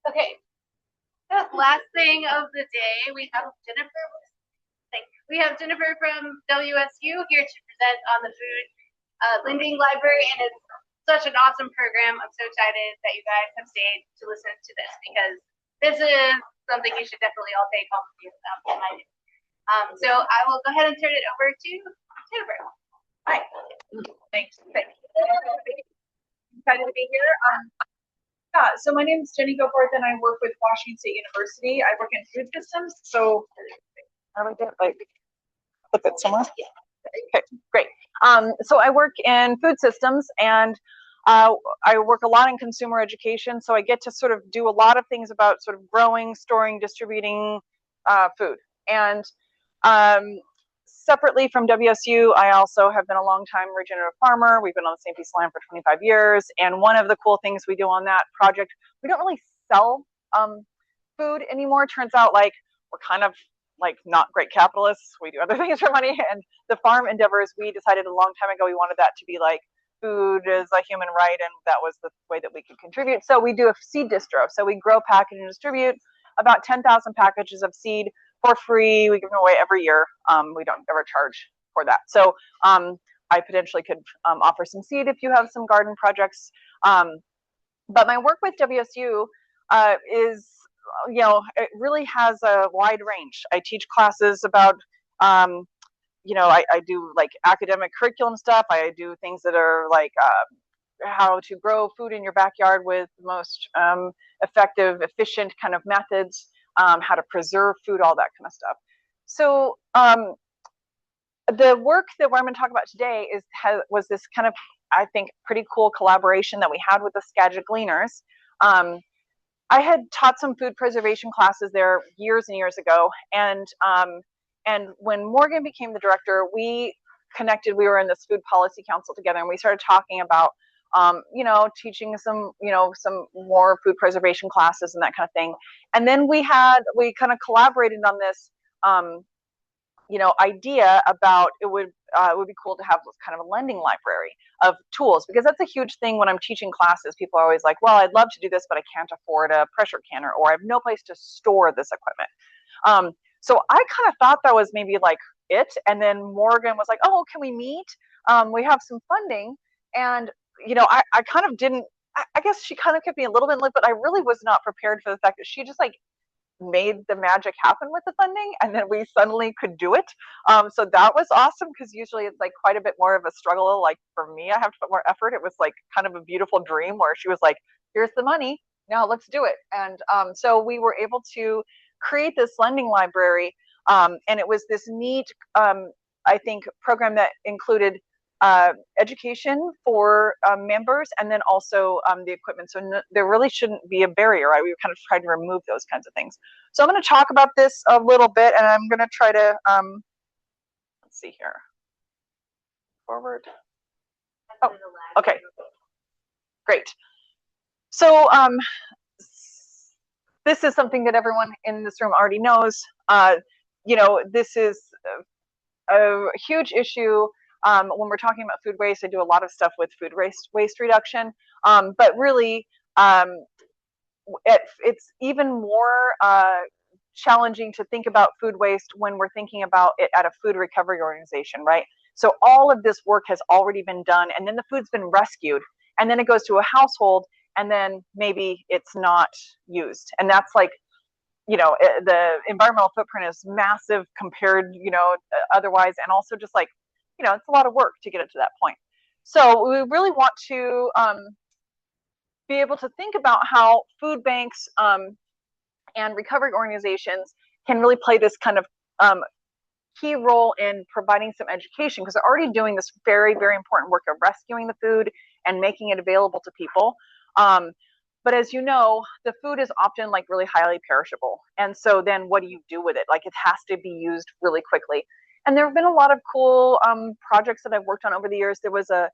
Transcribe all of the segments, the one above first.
Okay, the last thing of the day, we have Jennifer. We have Jennifer from WSU here to present on the food lending library, and it's such an awesome program. I'm so excited that you guys have stayed to listen to this because this is something you should definitely all take home with you. So I will go ahead and turn it over to Jennifer. Hi. Thanks. Excited to be here. So my name is Jenny Goforth, and I work with Washington State University. I work in food systems. So how do I do it? Like, flip it somewhere? Yeah. Okay, great. So I work in food systems, and I work a lot in consumer education. So I get to sort of do a lot of things about sort of growing, storing, distributing food. And separately from WSU, I also have been a long-time regenerative farmer. We've been on the same piece of land for 25 years. And one of the cool things we do on that project, we don't really sell food anymore. Turns out like we're kind of like not great capitalists. We do other things for money. And the farm endeavors, we decided a long time ago we wanted that to be like food is a human right, and that was the way that we could contribute. So we do a seed distro. So we grow, package, and distribute about 10,000 packages of seed for free. We give them away every year. We don't ever charge for that. So I potentially could offer some seed if you have some garden projects. But my work with WSU is, you know, it really has a wide range. I teach classes about, you know, I do like academic curriculum stuff. I do things that are like how to grow food in your backyard with the most effective, efficient kind of methods. How to preserve food, all that kind of stuff. So the work that we're going to talk about today was this kind of, I think, pretty cool collaboration that we had with the Skagit Gleaners. I had taught some food preservation classes there years and years ago, and when Morgan became the director, we connected. We were in this food policy council together, and we started talking about you know, teaching some, you know, some more food preservation classes and that kind of thing. And then we kind of collaborated on this, you know, idea about it would be cool to have kind of a lending library of tools, because that's a huge thing when I'm teaching classes. People are always like, well, I'd love to do this, but I can't afford a pressure canner, or I have no place to store this equipment. So I kind of thought that was maybe like it. And then Morgan was like, oh, can we meet? We have some funding. And you know, I kind of didn't, I guess she kind of kept me a little bit lit, but I really was not prepared for the fact that she just like made the magic happen with the funding, and then we suddenly could do it. So that was awesome, because usually it's like quite a bit more of a struggle. Like for me, I have to put more effort. It was like kind of a beautiful dream where she was like, here's the money, now let's do it. And so we were able to create this lending library, and it was this neat, I think, program that included education for members, and then also the equipment. So there really shouldn't be a barrier, right? We kind of tried to remove those kinds of things. So I'm going to talk about this a little bit, and I'm going to try to, let's see here. Forward. Oh, okay. Great. So this is something that everyone in this room already knows. You know, this is a huge issue. When we're talking about food waste, I do a lot of stuff with food waste reduction, but really it's even more challenging to think about food waste when we're thinking about it at a food recovery organization, right? So all of this work has already been done, and then the food's been rescued, and then it goes to a household, and then maybe it's not used. And that's like, you know, the environmental footprint is massive compared, you know, otherwise, and also just like, you know, it's a lot of work to get it to that point. So we really want to be able to think about how food banks and recovery organizations can really play this kind of key role in providing some education, because they're already doing this very, very important work of rescuing the food and making it available to people. But as you know, the food is often like really highly perishable. And so then what do you do with it? Like it has to be used really quickly. And there have been a lot of cool projects that I've worked on over the years. There was a,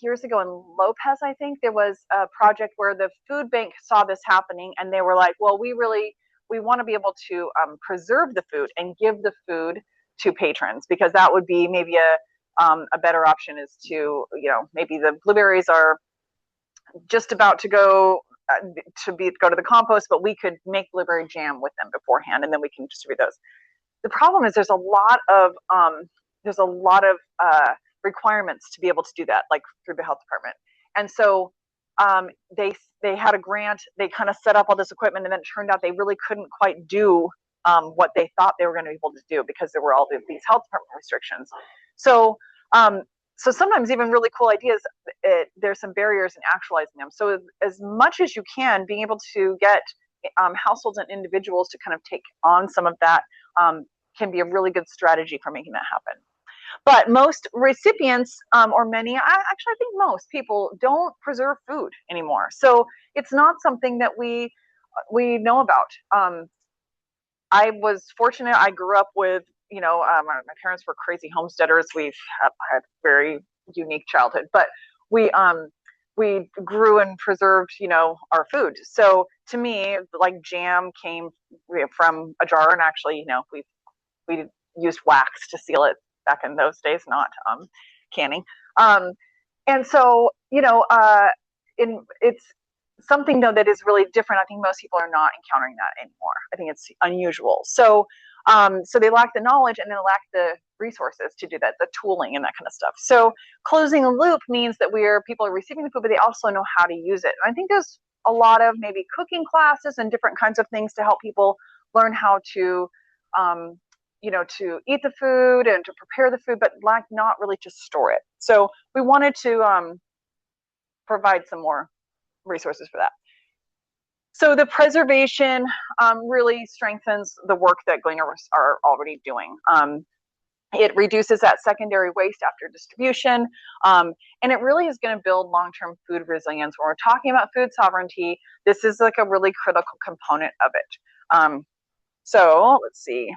years ago in Lopez, I think, there was a project where the food bank saw this happening, and they were like, well, we want to be able to preserve the food and give the food to patrons, because that would be maybe a better option, is to, you know, maybe the blueberries are just about to go go to the compost, but we could make blueberry jam with them beforehand, and then we can distribute those. The problem is there's a lot of requirements to be able to do that, like through the health department. And so they had a grant, they kind of set up all this equipment, and then it turned out they really couldn't quite do what they thought they were going to be able to do because there were all these health department restrictions. So so sometimes even really cool ideas, there's some barriers in actualizing them. So as much as you can, being able to get households and individuals to kind of take on some of that can be a really good strategy for making that happen. But most recipients, or many, actually I think most people don't preserve food anymore. So it's not something that we know about. I was fortunate. I grew up with, my parents were crazy homesteaders. We've had a very unique childhood, but we grew and preserved, our food. So to me, like jam came from a jar, and actually, we used wax to seal it back in those days, not canning. And so, it's something though that is really different. I think most people are not encountering that anymore. I think it's unusual. So so they lack the knowledge, and then lack the resources to do that, the tooling and that kind of stuff. So closing the loop means that people are receiving the food, but they also know how to use it. And I think there's a lot of maybe cooking classes and different kinds of things to help people learn how to to eat the food and to prepare the food, but like not really to store it. So we wanted to provide some more resources for that. So the preservation really strengthens the work that Gleaners are already doing. It reduces that secondary waste after distribution, and it really is going to build long-term food resilience. When we're talking about food sovereignty, this is like a really critical component of it. So let's see.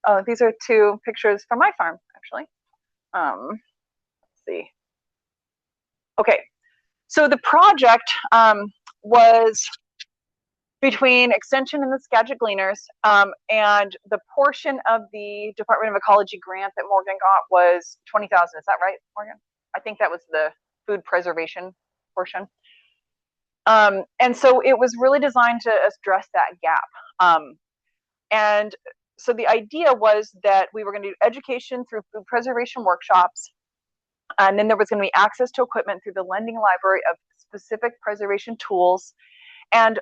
Oh, these are two pictures from my farm, actually. Let's see. Okay, so the project was between Extension and the Skagit Gleaners, and the portion of the Department of Ecology grant that Morgan got was $20,000. Is that right, Morgan? I think that was the food preservation portion. And so it was really designed to address that gap. And so the idea was that we were going to do education through food preservation workshops, and then there was going to be access to equipment through the lending library of specific preservation tools. And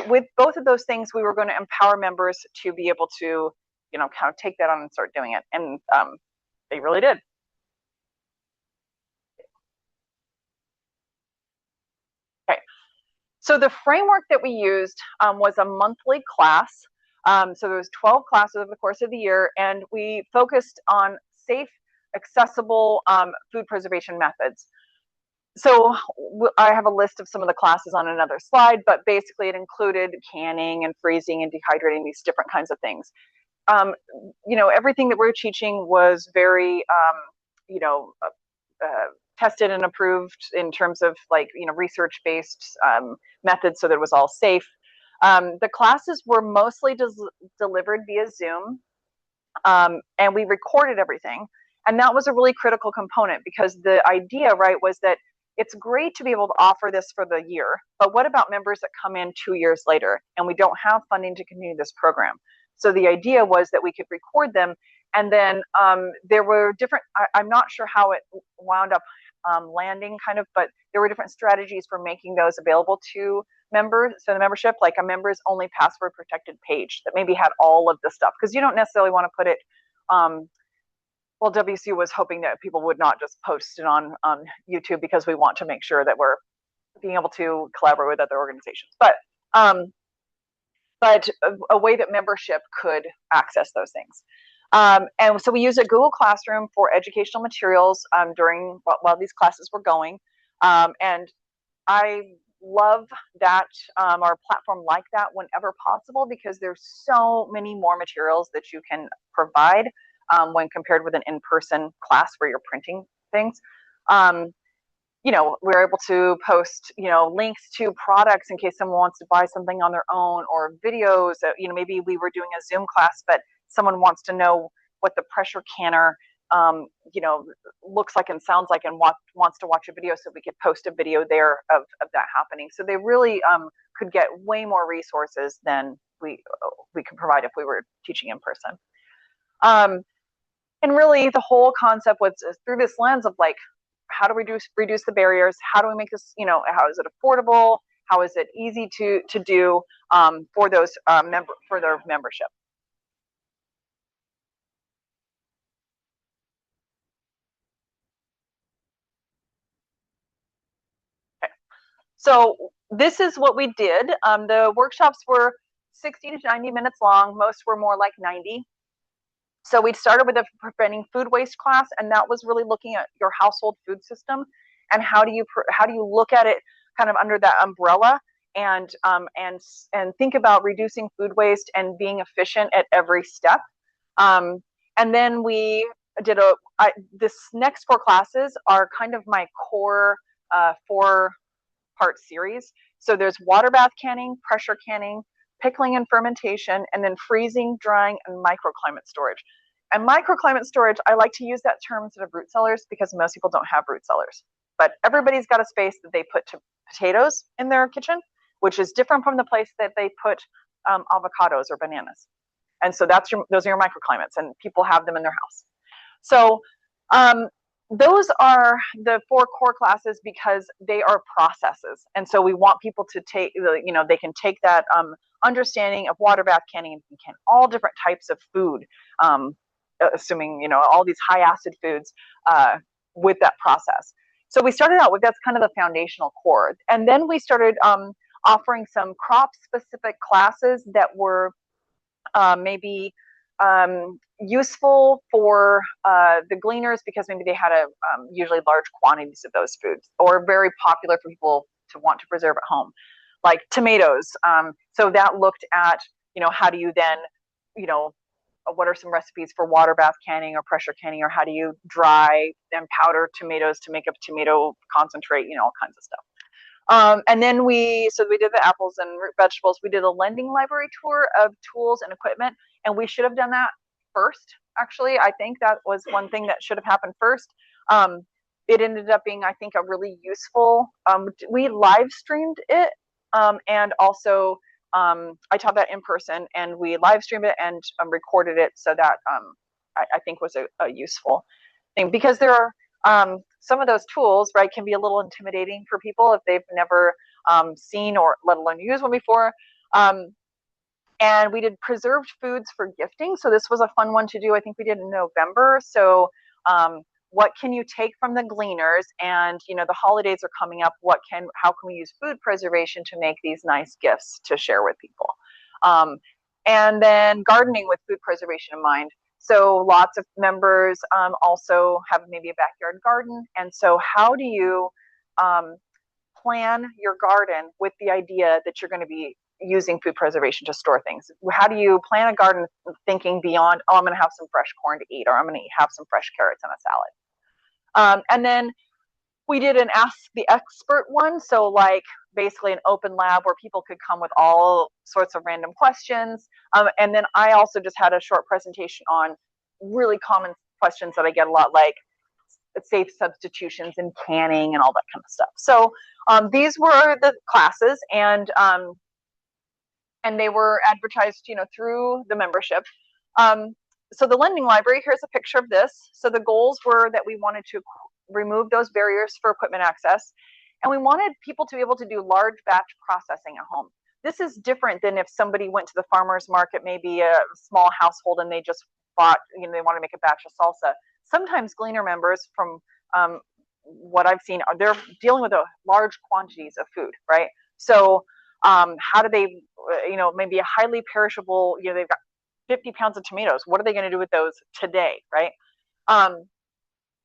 with both of those things, we were going to empower members to be able to, kind of take that on and start doing it. And they really did. Okay. So the framework that we used was a monthly class. So there was 12 classes over the course of the year, and we focused on safe, accessible food preservation methods. So I have a list of some of the classes on another slide, but basically it included canning and freezing and dehydrating, these different kinds of things. Everything that we're teaching was very, tested and approved in terms of research-based methods, so that it was all safe. The classes were mostly delivered via Zoom, and we recorded everything. And that was a really critical component, because the idea, was that it's great to be able to offer this for the year, but what about members that come in 2 years later and we don't have funding to continue this program? So the idea was that we could record them, and then there were different, I'm not sure how it wound up landing kind of, but there were different strategies for making those available to members. So the membership, like a members only password protected page that maybe had all of the stuff, because you don't necessarily want to put it, well, WSU was hoping that people would not just post it on YouTube, because we want to make sure that we're being able to collaborate with other organizations. But a way that membership could access those things. And so we used a Google Classroom for educational materials while these classes were going. And I love that, our platform like that whenever possible, because there's so many more materials that you can provide when compared with an in-person class where you're printing things. We're able to post, links to products in case someone wants to buy something on their own, or videos that, maybe we were doing a Zoom class, but someone wants to know what the pressure canner you know, looks like and sounds like and wants to watch a video, so we could post a video there of that happening. So they really could get way more resources than we could provide if we were teaching in person. And really the whole concept was through this lens of like, how do we reduce the barriers? How do we make this, you know, how is it affordable? How is it easy to do for those for their membership? Okay. So this is what we did. The workshops were 60 to 90 minutes long. Most were more like 90. So we started with a preventing food waste class, and that was really looking at your household food system and how do you look at it kind of under that umbrella and think about reducing food waste and being efficient at every step. And then we did this next 4 classes are kind of my core 4-part series. So there's water bath canning, pressure canning, pickling and fermentation, and then freezing, drying, and microclimate storage. And microclimate storage, I like to use that term instead of root cellars because most people don't have root cellars. But everybody's got a space that they put potatoes in their kitchen, which is different from the place that they put avocados or bananas. And so those are your microclimates, and people have them in their house. So those are the 4 core classes because they are processes. And so we want people to take, you know, they can take that understanding of water bath canning and can all different types of food, assuming, you know, all these high acid foods with that process. So we started out with, that's kind of the foundational core. And then we started offering some crop specific classes that were maybe useful for the gleaners because maybe they had usually large quantities of those foods, or very popular for people to want to preserve at home, like tomatoes. So that looked at, you know, how do you then, you know, what are some recipes for water bath canning or pressure canning, or how do you dry and powder tomatoes to make a tomato concentrate, you know, all kinds of stuff. And then we did the apples and root vegetables. We did a lending library tour of tools and equipment, and we should have done that first. Actually, I think that was one thing that should have happened first. It ended up being, I think, a really useful. We live streamed it, and also I taught that in person, and we live streamed it and recorded it, so that I think was a useful thing, because there are some of those tools, right, can be a little intimidating for people if they've never seen or let alone used one before. And we did preserved foods for gifting. So this was a fun one to do. I think we did in November. So what can you take from the gleaners? And, you know, the holidays are coming up. How can we use food preservation to make these nice gifts to share with people? And then gardening with food preservation in mind. So lots of members also have maybe a backyard garden. And so how do you plan your garden with the idea that you're going to be using food preservation to store things? How do you plan a garden thinking beyond, oh, I'm going to have some fresh corn to eat, or I'm going to have some fresh carrots in a salad? And then we did an Ask the Expert one. So like basically an open lab where people could come with all sorts of random questions. And then I also just had a short presentation on really common questions that I get a lot, like safe substitutions in canning and all that kind of stuff. So these were the classes, and they were advertised, you know, through the membership. So the lending library, here's a picture of this. So the goals were that we wanted to remove those barriers for equipment access, and we wanted people to be able to do large batch processing at home. This is different than if somebody went to the farmer's market, maybe a small household, and they just bought, you know, they want to make a batch of salsa. Sometimes gleaner members, from what I've seen, they're dealing with large quantities of food, right? So how do they, you know, maybe a highly perishable, you know, they've got 50 pounds of tomatoes. What are they going to do with those today, right?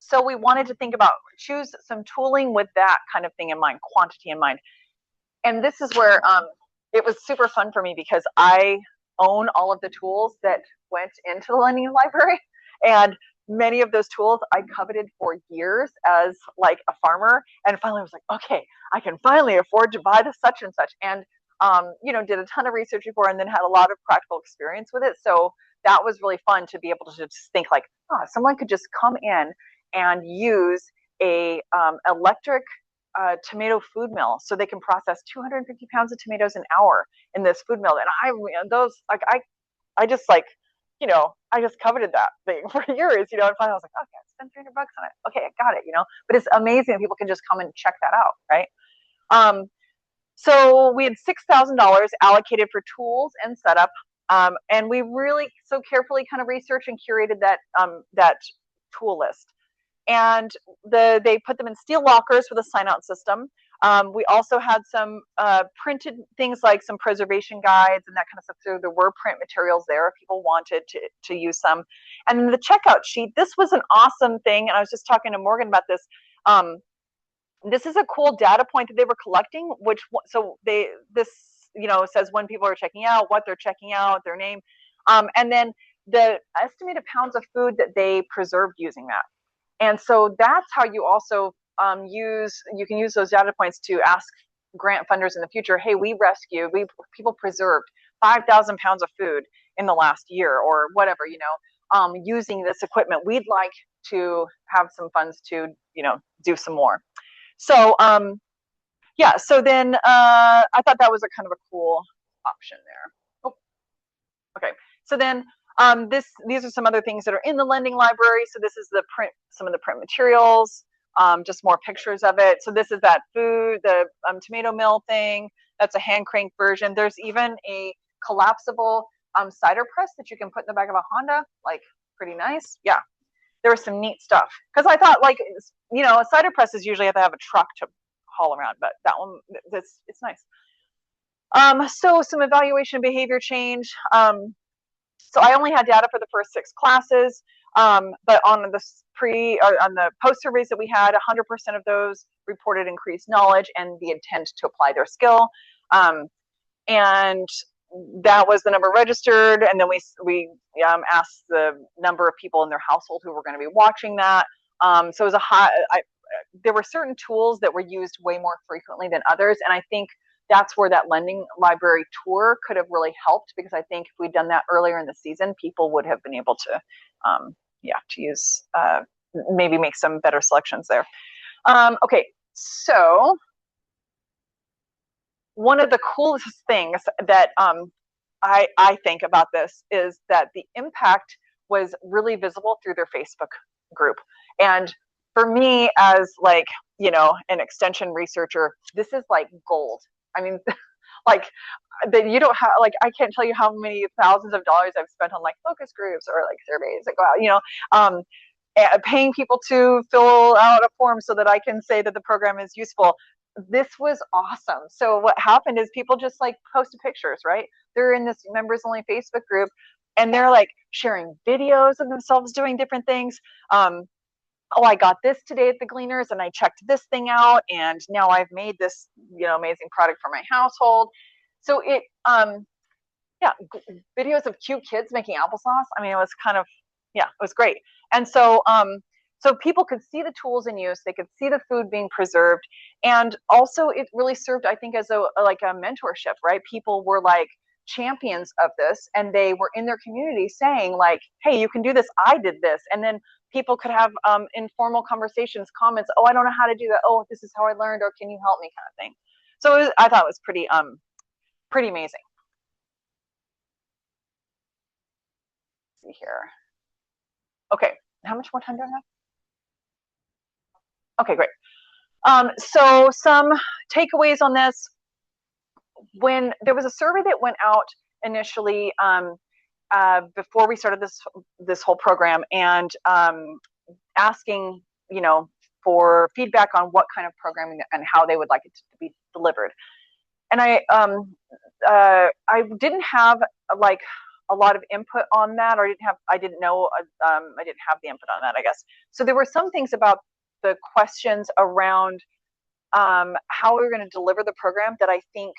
So we wanted to think about, choose some tooling with that kind of thing in mind, quantity in mind. And this is where it was super fun for me, because I own all of the tools that went into the lending library, and many of those tools I coveted for years as like a farmer, and finally I was like, okay, I can finally afford to buy the such and such, and you know, did a ton of research before, and then had a lot of practical experience with it. So that was really fun to be able to just think like, oh, someone could just come in and use a electric tomato food mill so they can process 250 pounds of tomatoes an hour in this food mill. And those, like, I just like, I just coveted that thing for years, and finally I was like, okay, I spent $300 on it. Okay, I got it, but it's amazing people can just come and check that out, right? So we had $6,000 allocated for tools and setup. And we really so carefully kind of researched and curated that tool list. And they put them in steel lockers with a sign-out system. We also had some printed things like some preservation guides and that kind of stuff. So there were print materials there if people wanted to use some. And then the checkout sheet, this was an awesome thing. And I was just talking to Morgan about this. This is a cool data point that they were collecting, this says when people are checking out, what they're checking out, their name, and then the estimated pounds of food that they preserved using that. And so that's how you also you can use those data points to ask grant funders in the future, hey, people preserved 5,000 pounds of food in the last year or whatever, using this equipment. We'd like to have some funds to, do some more. So, so then I thought that was a kind of a cool option there. Oh, okay. So then these are some other things that are in the lending library. So this is some of the print materials, just more pictures of it. So this is that food, the tomato mill thing. That's a hand crank version. There's even a collapsible cider press that you can put in the back of a Honda, like pretty nice. Yeah, there was some neat stuff. Because I thought a cider presses usually have to have a truck to haul around, but that one, it's nice. So some evaluation behavior change. So I only had data for the first 6 classes, but on the post surveys that we had, 100% of those reported increased knowledge and the intent to apply their skill. And that was the number registered, and then we asked the number of people in their household who were going to be watching that. So it was there were certain tools that were used way more frequently than others, and I think that's where that lending library tour could have really helped, because I think if we'd done that earlier in the season, people would have been able to, to use, maybe make some better selections there. Okay, so one of the coolest things that I think about this is that the impact was really visible through their Facebook group. And for me, as an extension researcher, this is like gold. I mean, that you don't have, I can't tell you how many thousands of dollars I've spent on focus groups or surveys that go out, paying people to fill out a form so that I can say that the program is useful. This was awesome. So what happened is people just posted pictures, right? They're in this members only Facebook group, and they're sharing videos of themselves doing different things. Oh, I got this today at the Gleaners, and I checked this thing out, and now I've made this, amazing product for my household. So it, videos of cute kids making applesauce. I mean, it was kind of, it was great. And so, so people could see the tools in use, they could see the food being preserved, and also it really served, I think, as a mentorship, right? People were champions of this, and they were in their community saying hey, you can do this, I did this. And then people could have informal conversations, comments, oh, I don't know how to do that, oh, this is how I learned, or can you help me, kind of thing. So I thought it was pretty amazing. Let's see here. Okay, how much more time do I have? Okay, great. So some takeaways on this. When there was a survey that went out initially before we started this whole program, and asking for feedback on what kind of programming and how they would like it to be delivered. And I didn't have a lot of input on that, or I didn't have the input on that, I guess. So there were some things about the questions around how we were going to deliver the program that I think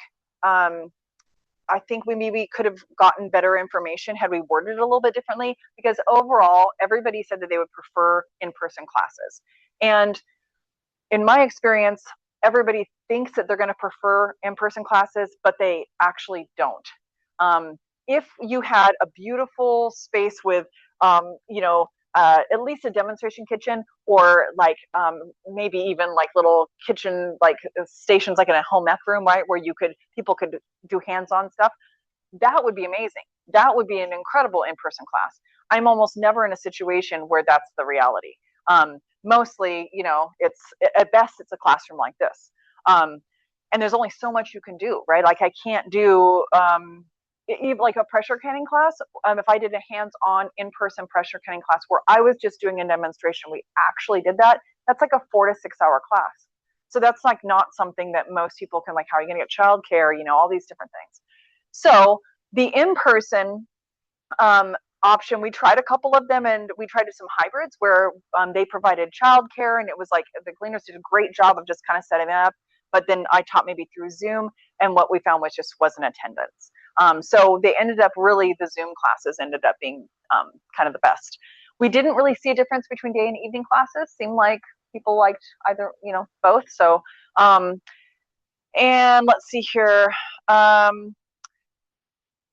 we maybe could have gotten better information had we worded it a little bit differently, because overall everybody said that they would prefer in-person classes. And in my experience, everybody thinks that they're going to prefer in-person classes, but they actually don't. if you had a beautiful space with, you know, at least a demonstration kitchen, or like maybe even like little kitchen like stations like in a home ec room, right, where people could do hands-on stuff, that would be amazing. That would be an incredible in-person class. I'm almost never in a situation where that's the reality. Mostly, you know, it's at best it's a classroom like this, and there's only so much you can do, right? Like I can't do even like a pressure canning class. If I did a hands-on in-person pressure canning class where I was just doing a demonstration, we actually did that. That's like a 4 to 6 hour class. So that's like not something that most people can, like, how are you going to get childcare? You know, all these different things. So the in-person option, we tried a couple of them, and we tried some hybrids where they provided childcare, and it was like the Gleaners did a great job of just kind of setting it up. But then I taught maybe through Zoom, and what we found was just wasn't attendance. So they ended up really, the Zoom classes ended up being kind of the best. We didn't really see a difference between day and evening classes. Seemed like people liked either, you know, both. So, and let's see here.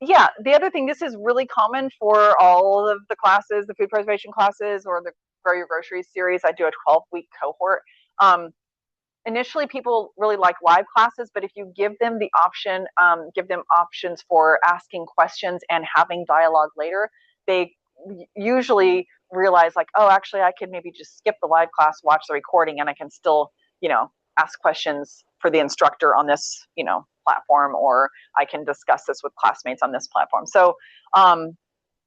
Yeah, the other thing, this is really common for all of the classes, the food preservation classes or the Grow Your Groceries series. I do a 12-week cohort. Initially, people really like live classes, but if you give them the option, give them options for asking questions and having dialogue later, they usually realize like, oh, actually, I could maybe just skip the live class, watch the recording, and I can still, you know, ask questions for the instructor on this, you know, platform, or I can discuss this with classmates on this platform. So,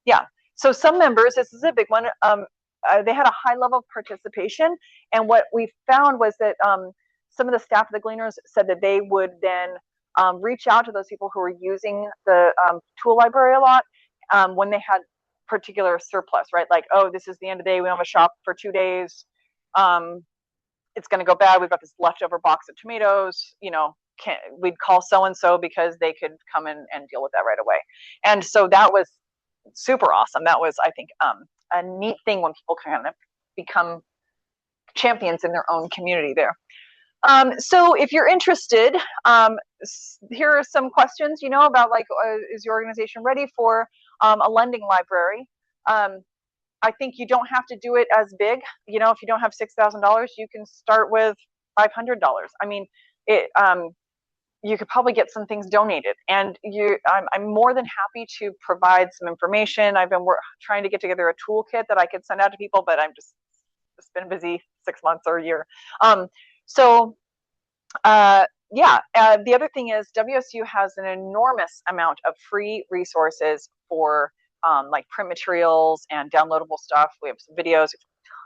yeah. So some members, this is a big one, they had a high level of participation, and what we found was that some of the staff of the Gleaners said that they would then reach out to those people who were using the tool library a lot when they had particular surplus, right? Like, oh, this is the end of the day, we don't have a shop for 2 days, it's going to go bad, we've got this leftover box of tomatoes, you know, we'd call so-and-so because they could come in and deal with that right away. And so that was super awesome. That was, I think, a neat thing when people kind of become champions in their own community there. So if you're interested, here are some questions, you know, about like, is your organization ready for a lending library? I think you don't have to do it as big. You know, if you don't have $6,000, you can start with $500. I mean, you could probably get some things donated, and I'm more than happy to provide some information. I've been trying to get together a toolkit that I could send out to people, but I'm just been busy 6 months or a year. Yeah, the other thing is WSU has an enormous amount of free resources for like print materials and downloadable stuff. We have some videos,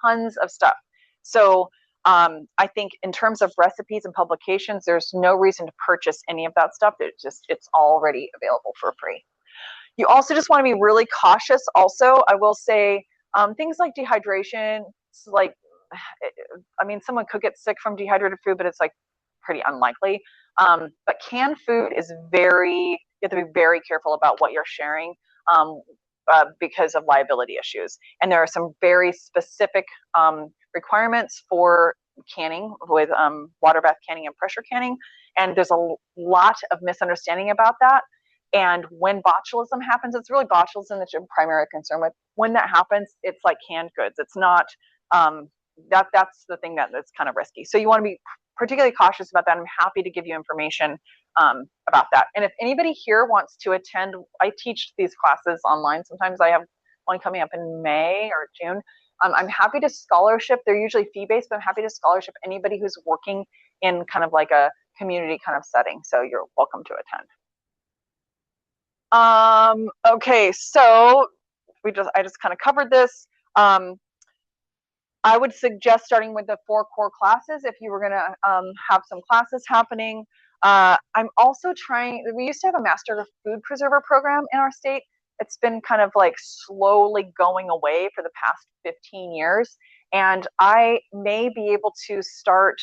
tons of stuff. So I think in terms of recipes and publications, there's no reason to purchase any of that stuff. It's already available for free. You also just want to be really cautious. Also, I will say things like dehydration, like, I mean, someone could get sick from dehydrated food, but it's like pretty unlikely. But canned food is you have to be very careful about what you're sharing because of liability issues. And there are some very specific requirements for canning with water bath canning and pressure canning. And there's a lot of misunderstanding about that. And when botulism happens, it's really botulism that you're primary concern with. When that happens, it's like canned goods. It's not, that's the thing that's kind of risky. So you want to be particularly cautious about that. I'm happy to give you information about that. And if anybody here wants to attend, I teach these classes online. Sometimes I have one coming up in May or June. I'm happy to scholarship. They're usually fee-based, but I'm happy to scholarship anybody who's working in kind of like a community kind of setting. So you're welcome to attend. Okay, so I just kind of covered this. I would suggest starting with the 4 core classes if you were going to have some classes happening. I'm also we used to have a Master Food Preserver program in our state. It's been kind of like slowly going away for the past 15 years. And I may be able to start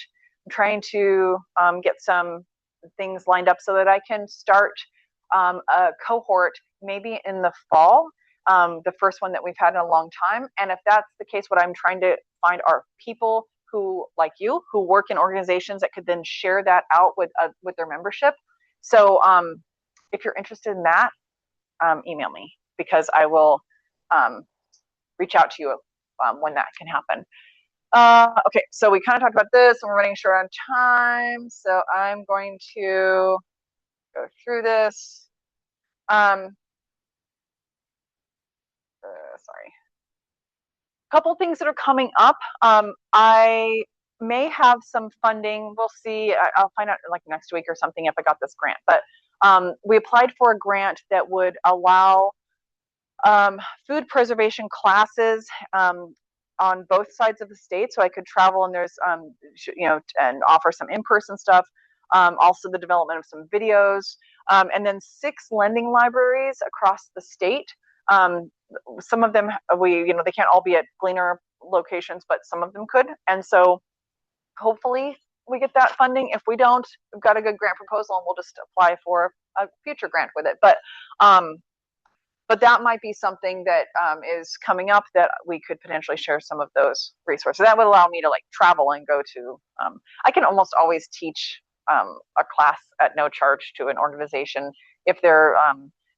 trying to get some things lined up so that I can start a cohort maybe in the fall. The first one that we've had in a long time. And if that's the case, what I'm trying to find are people who, like you, who work in organizations that could then share that out with their membership. So if you're interested in that, email me, because I will reach out to you when that can happen. Okay, so we kind of talked about this, and we're running short on time, so I'm going to go through this. Sorry. Couple things that are coming up. I may have some funding. We'll see. I'll find out like next week or something if I got this grant. But we applied for a grant that would allow food preservation classes on both sides of the state, so I could travel and there's and offer some in-person stuff. Also the development of some videos, and then 6 lending libraries across the state. Some of them they can't all be at Gleaner locations, but some of them could, and so hopefully we get that funding. If we don't, we've got a good grant proposal and we'll just apply for a future grant with it. But that might be something that is coming up, that we could potentially share some of those resources. That would allow me to like travel and go to, I can almost always teach a class at no charge to an organization if they're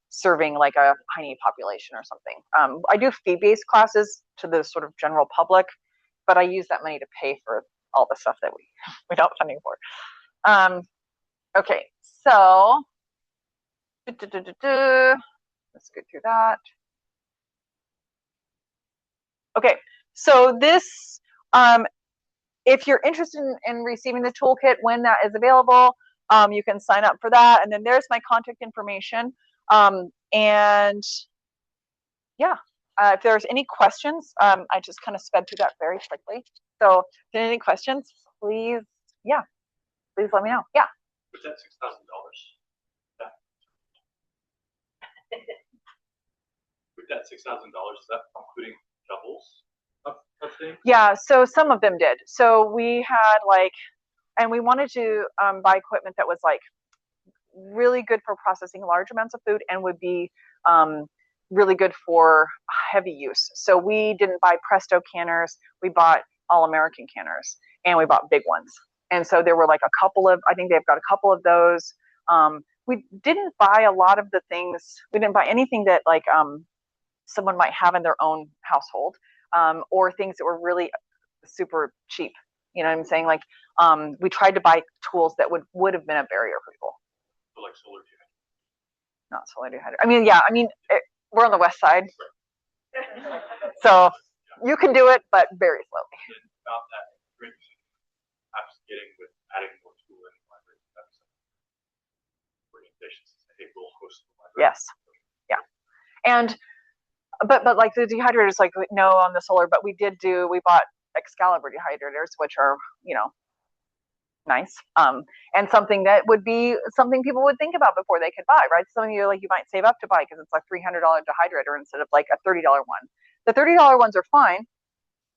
serving like a high need population or something. I do fee-based classes to the sort of general public, but I use that money to pay for all the stuff that we don't funding for. Okay, so let's get through that. Okay, so this, if you're interested in receiving the toolkit when that is available, you can sign up for that. And then there's my contact information. And yeah, if there's any questions, I just kind of sped through that very quickly. So if there are any questions, please let me know. Yeah. Was that $6,000? With that $6,000, is that including doubles of things? Yeah, so some of them did. So we had and we wanted to buy equipment that was like really good for processing large amounts of food and would be really good for heavy use. So we didn't buy Presto canners, we bought All-American canners, and we bought big ones. And so there were like a couple of, I think they've got a couple of those. We didn't buy a lot of the things, we didn't buy anything that like someone might have in their own household, or things that were really super cheap. You know what I'm saying? Like we tried to buy tools that would have been a barrier for people. So like solar dehydrator. Not solar dehydrator. We're on the west side, so you can do it, but very slowly. And about that, perhaps getting with adding more tool in the library. That's organizations say, hey, we'll host the library. Yes. Yeah. And but like the dehydrators, like no on the solar, but we bought Excalibur dehydrators, which are nice, and something that would be something people would think about before they could buy, right? Something you might save up to buy because it's like $300 dehydrator instead of like a $30 one. The $30 ones are fine.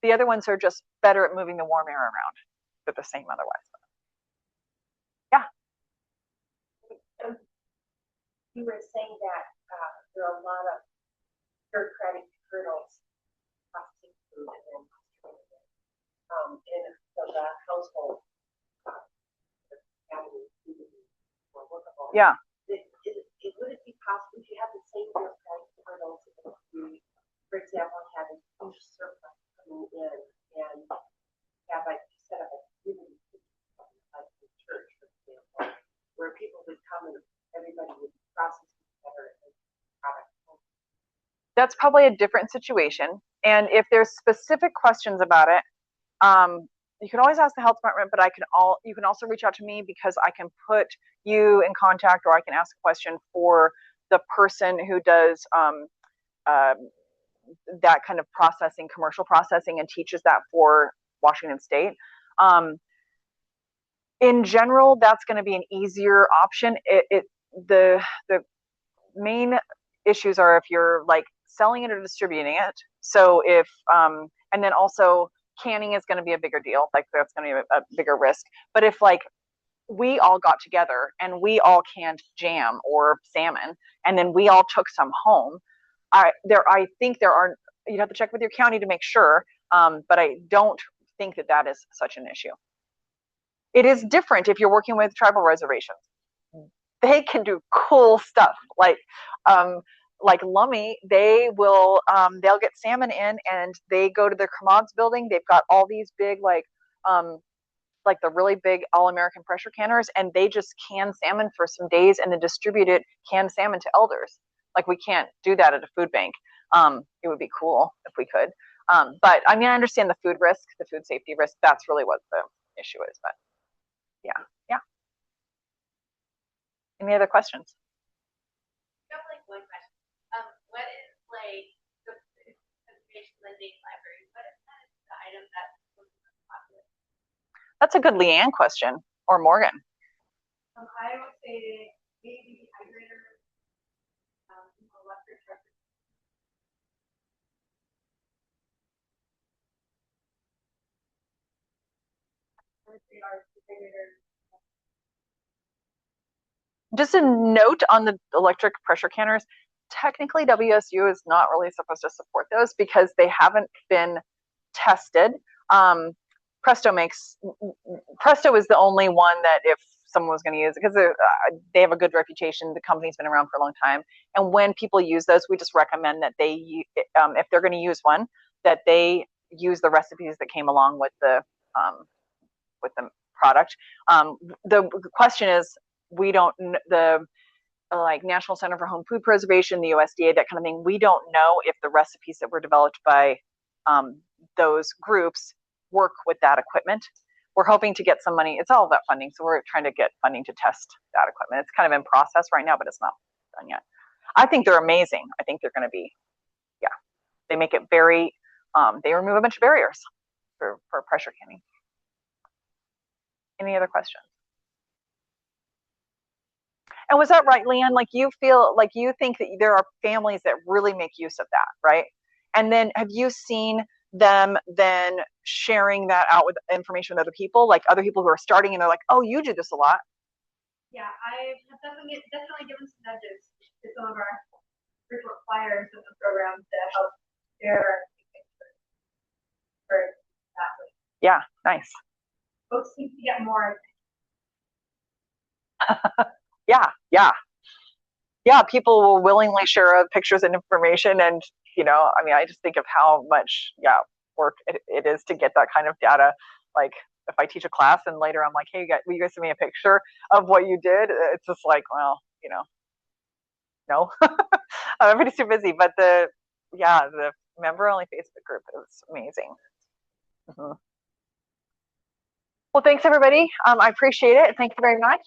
The other ones are just better at moving the warm air around, but the same otherwise. Yeah. You were saying that there are a lot of bureaucratic hurdles processing food and in the household. Yeah. Would it be possible if you have the same bureaucratic hurdles, for example, having huge surplus coming in and have like set up a community like the church, for example, where people would come and everybody would process together and product. That's probably a different situation. And if there's specific questions about it, you can always ask the health department, but you can also reach out to me, because I can put you in contact, or I can ask a question for the person who does that kind of processing, commercial processing, and teaches that for Washington State. In general, that's going to be an easier option. The main issues are if you're like selling it or distributing it. So if and then also canning is going to be a bigger deal. Like that's going to be a bigger risk. But if like we all got together and we all canned jam or salmon, and then we all took some home, I think there are, you'd have to check with your county to make sure, but I don't think that is such an issue. It is different if you're working with tribal reservations. They can do cool stuff, like like Lummi, they will they'll get salmon in, and they go to their Kermods building. They've got all these big like the really big all-American pressure canners, and they just can salmon for some days and then distribute it canned salmon to elders. Like we can't do that at a food bank. It would be cool if we could. But I mean, I understand the food risk, the food safety risk. That's really what the issue is. But yeah. Any other questions? I have like one question. What is like the food conservation lending library? What is that the item that's most popular? That's a good Leanne question, or Morgan. I would say maybe dehydrator, electric truck. I would say our dehydrator. Just a note on the electric pressure canners. Technically, WSU is not really supposed to support those because they haven't been tested. Presto is the only one that if someone was going to use it, because they have a good reputation. The company's been around for a long time, and when people use those, we just recommend that they, if they're going to use one, that they use the recipes that came along with the product. The question is, we don't the like National Center for Home Food Preservation, the USDA, that kind of thing. We don't know if the recipes that were developed by those groups work with that equipment. We're hoping to get some money. It's all about funding, so we're trying to get funding to test that equipment. It's kind of in process right now, but it's not done yet. I think they're amazing. I think they're going to be, they make it very, they remove a bunch of barriers for pressure canning. Any other questions? And was that right, Leanne? Like you feel like you think that there are families that really make use of that, right? And then have you seen them then sharing that out with information with other people, like other people who are starting and they're like, oh, you do this a lot? Yeah, I have definitely given some nudges to some of our frequent flyers of the program to help share for that. Yeah, nice. Folks seem to get more. Yeah, people will willingly share pictures and information, and I mean, I just think of how much work it is to get that kind of data. Like if I teach a class and later I'm like, hey, will you guys send me a picture of what you did? It's just like, well, no, everybody's too busy. But the member only Facebook group is amazing. Mm-hmm. Well, thanks everybody. I appreciate it. Thank you very much.